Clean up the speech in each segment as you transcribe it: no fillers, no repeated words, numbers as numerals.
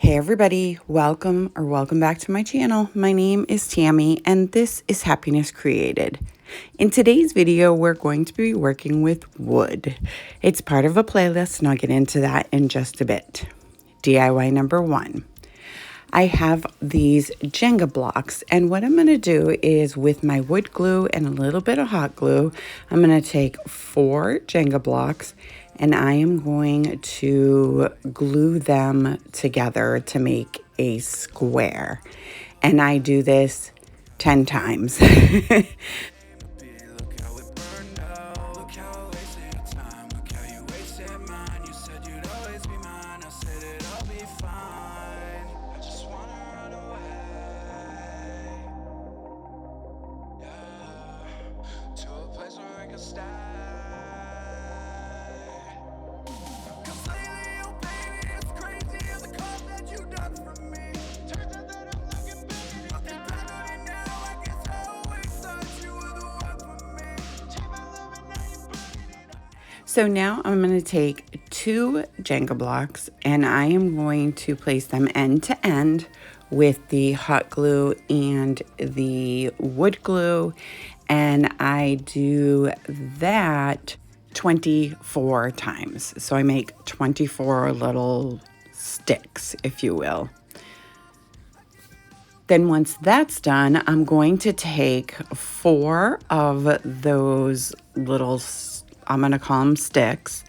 Hey everybody, welcome back to my channel. My name is Tammy and this is Happiness Created. In today's video, we're going to be working with wood. It's part of a playlist and I'll get into that in just a bit. DIY number 1. I have these Jenga blocks, and what I'm going to do is with my wood glue and a little bit of hot glue, I'm going to take 4 Jenga blocks and I am going to glue them together to make a square. And I do this 10 times. So now I'm going to take 2 Jenga blocks and I am going to place them end to end with the hot glue and the wood glue, and I do that 24 times. So I make 24 little sticks, if you will. Then once that's done, I'm going to take 4 of those little I'm going to call them sticks,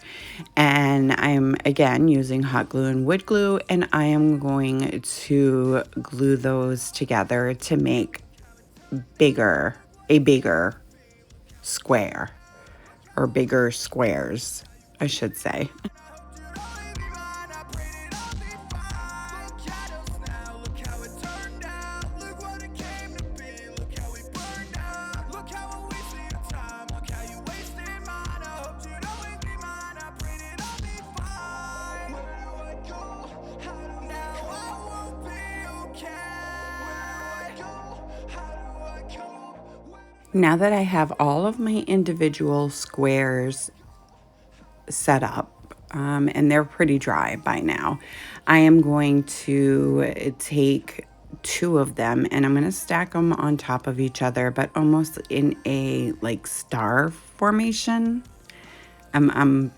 and I'm again using hot glue and wood glue, and I am going to glue those together to make a bigger square, or bigger squares, I should say. Now that I have all of my individual squares set up, and they're pretty dry by now, I am going to take 2 of them and I'm going to stack them on top of each other, but almost in a like star formation. I'm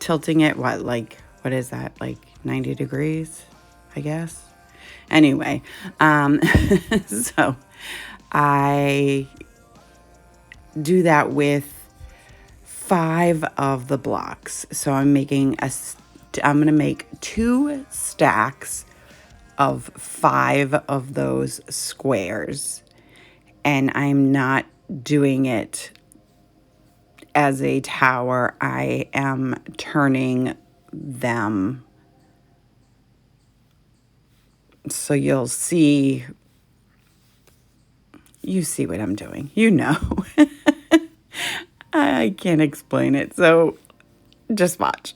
tilting it, what is that, like 90 degrees, I guess? Anyway, so I do that with 5 of the blocks. So I'm going to make 2 stacks of 5 of those squares. And I'm not doing it as a tower. I am turning them. So you see what I'm doing. You know. I can't explain it, so just watch.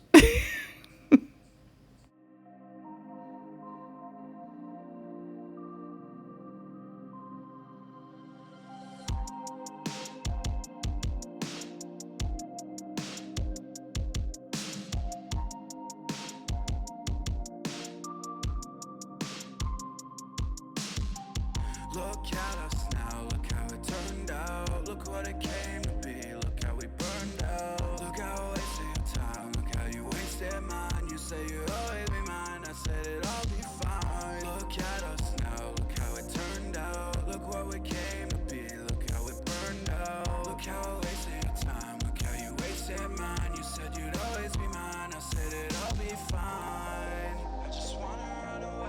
Look at us now, look how it turned out. Look what it came to be, look how we burned out. Look how I wasted your time, look how you wasted mine. You say you'd always be mine, I said it'd all be fine. Look at us now, look how it turned out. Look what we came to be, look how it burned out. Look how I wasted your time, look how you wasted mine. You said you'd always be mine, I said it'd all be fine. I just wanna run away.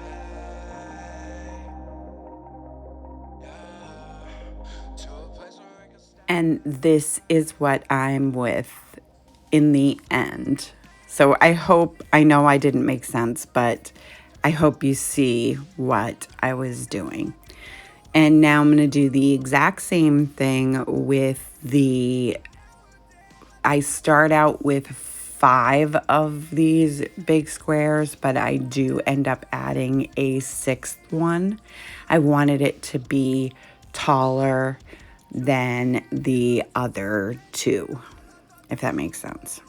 And this is what I'm with in the end. So I know I didn't make sense, but I hope you see what I was doing. And now I'm going to do the exact same thing with I start out with 5 of these big squares, but I do end up adding a 6th one. I wanted it to be taller than the other 2, if that makes sense.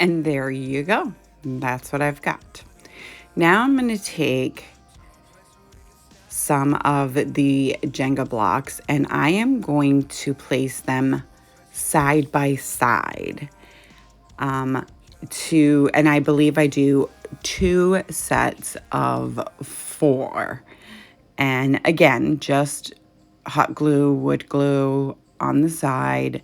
And there you go. That's what I've got. Now I'm going to take some of the Jenga blocks and I am going to place them side by side. And I believe I do 2 sets of 4. And again, just hot glue, wood glue on the side,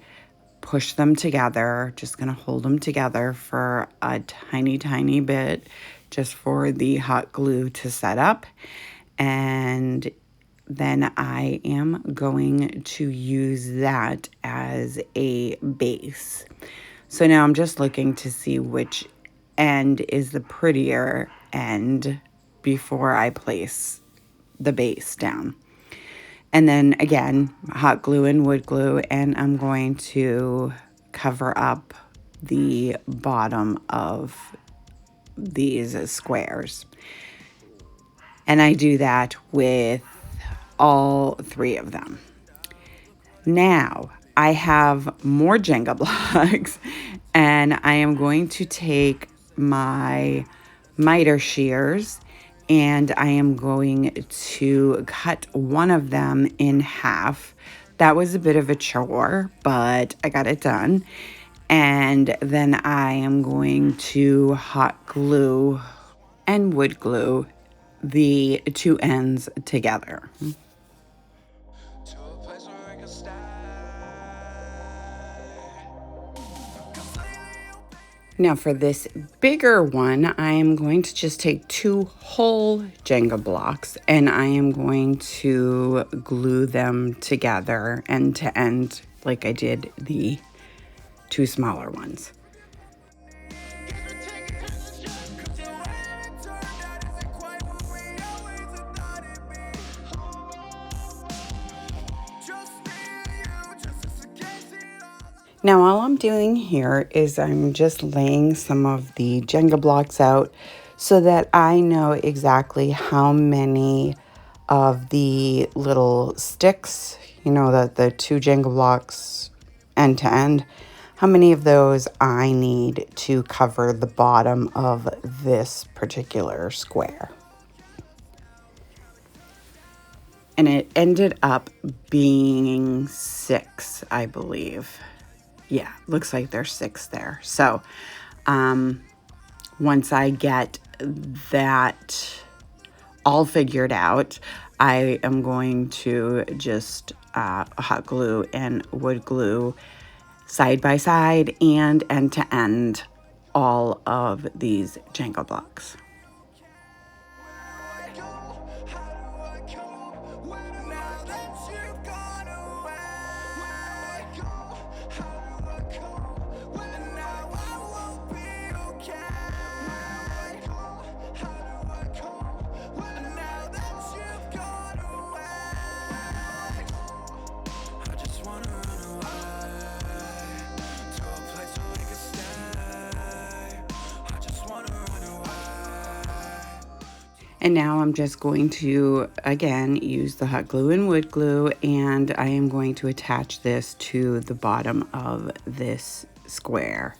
push them together. Just gonna hold them together for a tiny, tiny bit just for the hot glue to set up. And then I am going to use that as a base. So now I'm just looking to see which end is the prettier end before I place the base down. And then again, hot glue and wood glue, and I'm going to cover up the bottom of these squares. And I do that with all 3 of them. Now, I have more Jenga blocks, and I am going to take my miter shears and I am going to cut one of them in half. That was a bit of a chore, but I got it done. And then I am going to hot glue and wood glue the 2 ends together. Now for this bigger one, I am going to just take 2 whole Jenga blocks and I am going to glue them together end to end like I did the 2 smaller ones. Now all I'm doing here is I'm just laying some of the Jenga blocks out so that I know exactly how many of the little sticks, you know, the 2 Jenga blocks end to end, how many of those I need to cover the bottom of this particular square. And it ended up being 6, I believe. Yeah, looks like there's 6 there. So once I get that all figured out, I am going to just hot glue and wood glue side by side and end to end all of these Jenga blocks. And now I'm just going to, again, use the hot glue and wood glue, and I am going to attach this to the bottom of this square.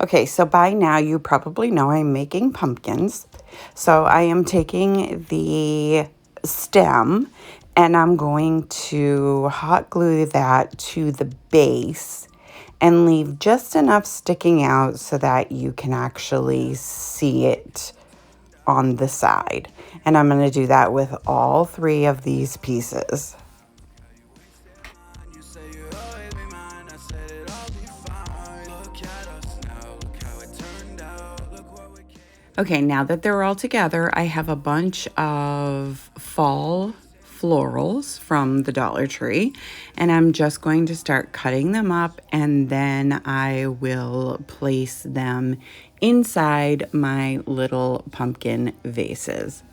Okay, so by now you probably know I'm making pumpkins. So I am taking the stem and I'm going to hot glue that to the base and leave just enough sticking out so that you can actually see it on the side. And I'm going to do that with all 3 of these pieces. Okay, now that they're all together, I have a bunch of fall florals from the Dollar Tree, and I'm just going to start cutting them up, and then I will place them inside my little pumpkin vases.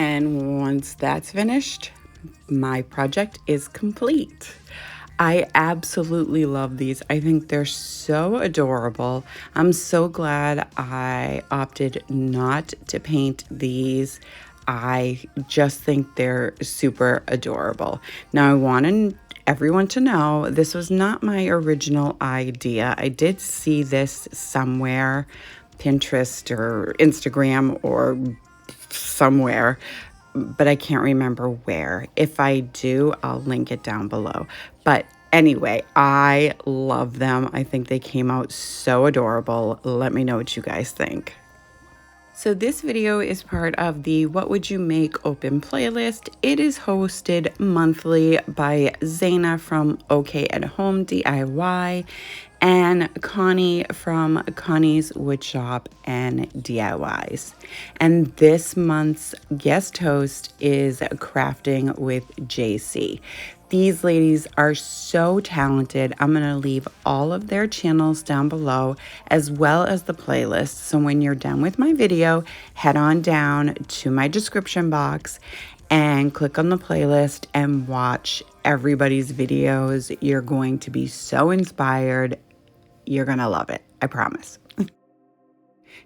And once that's finished, my project is complete. I absolutely love these. I think they're so adorable. I'm so glad I opted not to paint these. I just think they're super adorable. Now, I want everyone to know this was not my original idea. I did see this somewhere, Pinterest or Instagram or somewhere, but I can't remember where. If I do, I'll link it down below. But anyway, I love them. I think they came out so adorable. Let me know what you guys think. So this video is part of the What Would You Make Open playlist. It is hosted monthly by Zaina from OK at Home DIY and Connie from Connie's Woodshop and DIYs. And this month's guest host is Crafting with JC. These ladies are so talented. I'm going to leave all of their channels down below as well as the playlist. So when you're done with my video, head on down to my description box and click on the playlist and watch everybody's videos. You're going to be so inspired. You're going to love it. I promise.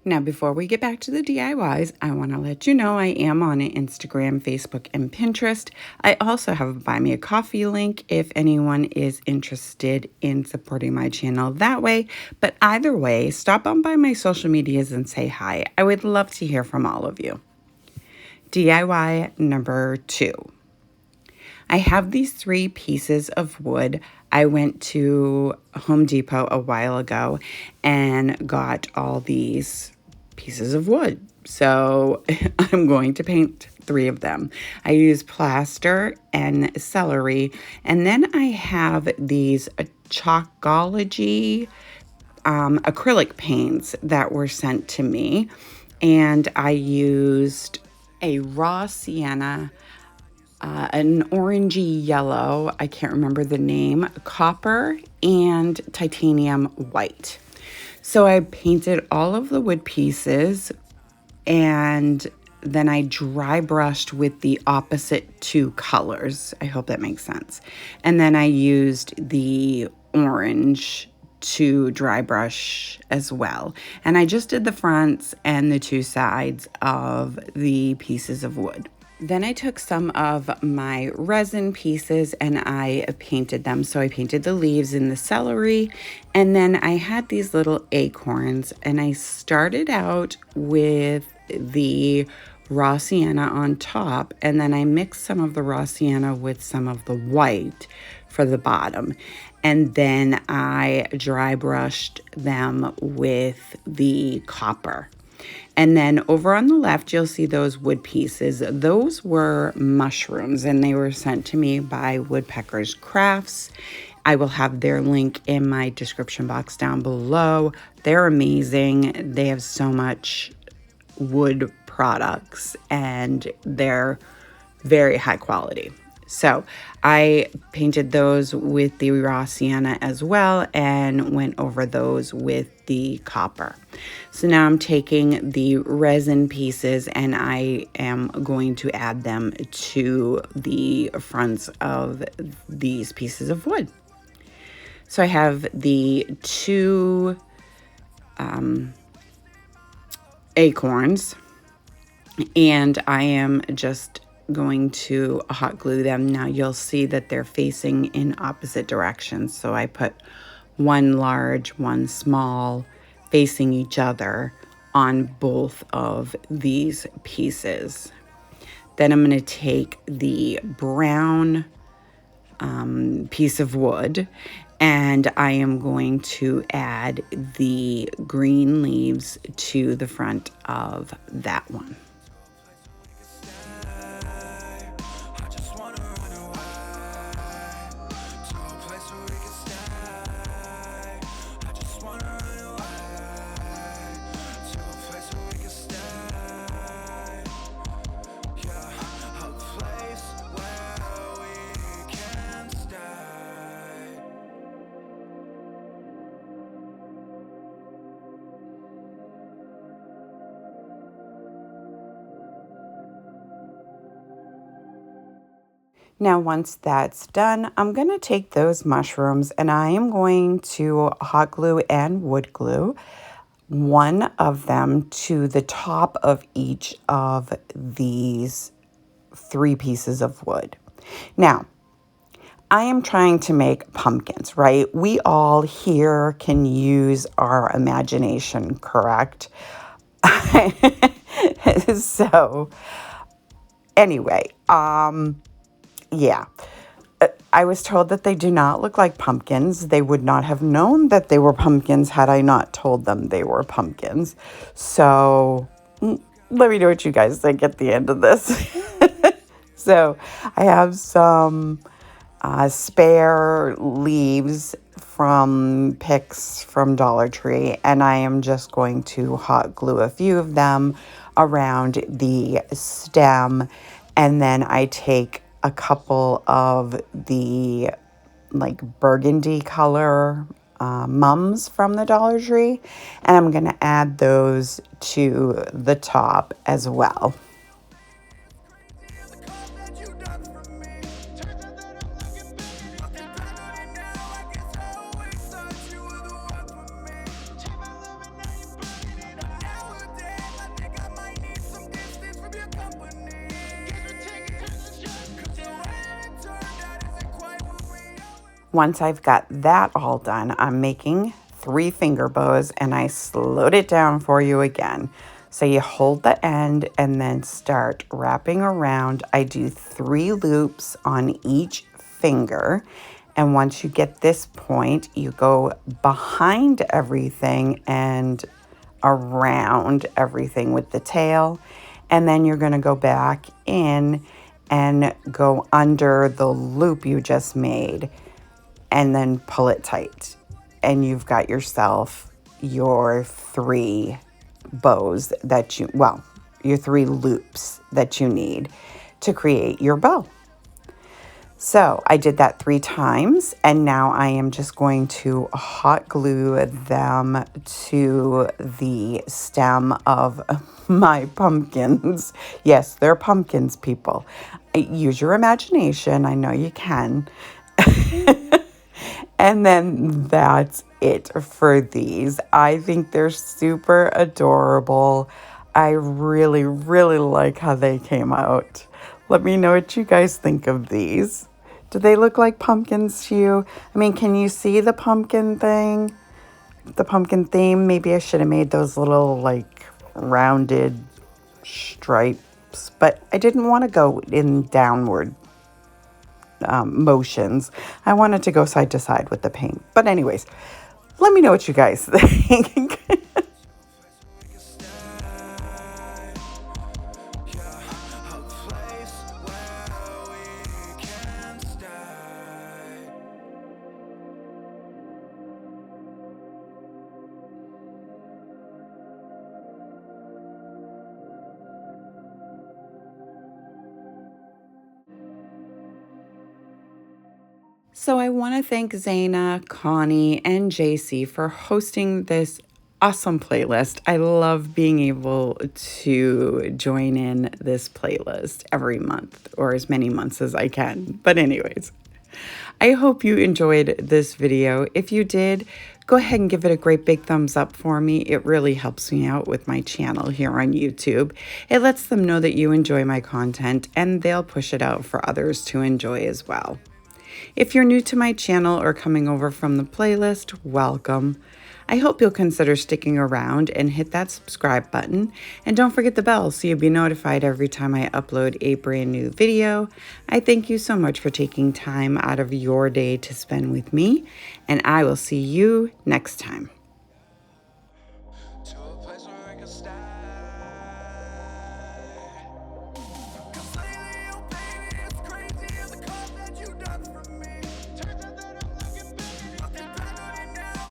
Now, before we get back to the DIYs, I want to let you know I am on Instagram, Facebook, and Pinterest. I also have a Buy Me a Coffee link if anyone is interested in supporting my channel that way. But either way, stop on by my social medias and say hi. I would love to hear from all of you. DIY number 2. I have these 3 pieces of wood. I went to Home Depot a while ago and got all these pieces of wood. So I'm going to paint 3 of them. I use plaster and celery. And then I have these Chalkology acrylic paints that were sent to me. And I used a raw sienna, an orangey yellow, I can't remember the name, copper, and titanium white. So I painted all of the wood pieces and then I dry brushed with the opposite 2 colors. I hope that makes sense. And then I used the orange to dry brush as well. And I just did the fronts and the 2 sides of the pieces of wood. Then I took some of my resin pieces and I painted them. So I painted the leaves and the celery, and then I had these little acorns, and I started out with the raw sienna on top, and then I mixed some of the raw sienna with some of the white for the bottom. And then I dry brushed them with the copper. And then over on the left, you'll see those wood pieces. Those were mushrooms, and they were sent to me by Woodpeckers Crafts. I will have their link in my description box down below. They're amazing. They have so much wood products, and they're very high quality. So I painted those with the raw sienna as well and went over those with the copper. So now I'm taking the resin pieces and I am going to add them to the fronts of these pieces of wood. So I have the 2 acorns, and I am just going to hot glue them. Now you'll see that they're facing in opposite directions. So I put 1 large, 1 small facing each other on both of these pieces. Then I'm going to take the brown piece of wood and I am going to add the green leaves to the front of that one. Now, once that's done, I'm going to take those mushrooms and I am going to hot glue and wood glue one of them to the top of each of these 3 pieces of wood. Now, I am trying to make pumpkins, right? We all here can use our imagination, correct? So, anyway, yeah. I was told that they do not look like pumpkins. They would not have known that they were pumpkins had I not told them they were pumpkins. So let me know what you guys think at the end of this. So I have some spare leaves from picks from Dollar Tree, and I am just going to hot glue a few of them around the stem, and then I take a couple of the like burgundy color mums from the Dollar Tree, and I'm going to add those to the top as well. Once I've got that all done, I'm making 3 finger bows, and I slowed it down for you again. So you hold the end and then start wrapping around. I do 3 loops on each finger. And once you get this point, you go behind everything and around everything with the tail. And then you're going to go back in and go under the loop you just made, and then pull it tight. And you've got yourself your 3 bows that your 3 loops that you need to create your bow. So I did that 3 times, and now I am just going to hot glue them to the stem of my pumpkins. Yes, they're pumpkins, people. Use your imagination. I know you can. And then that's it for these. I think they're super adorable. I really, really like how they came out. Let me know what you guys think of these. Do they look like pumpkins to you? I mean, can you see the pumpkin thing? The pumpkin theme? Maybe I should have made those little like rounded stripes, but I didn't want to go in downward motions. I wanted to go side to side with the paint. But anyways, let me know what you guys think. So I want to thank Zaina, Connie, and JC for hosting this awesome playlist. I love being able to join in this playlist every month, or as many months as I can. But anyways, I hope you enjoyed this video. If you did, go ahead and give it a great big thumbs up for me. It really helps me out with my channel here on YouTube. It lets them know that you enjoy my content, and they'll push it out for others to enjoy as well. If you're new to my channel or coming over from the playlist, welcome. I hope you'll consider sticking around and hit that subscribe button. And don't forget the bell so you'll be notified every time I upload a brand new video. I thank you so much for taking time out of your day to spend with me, and I will see you next time.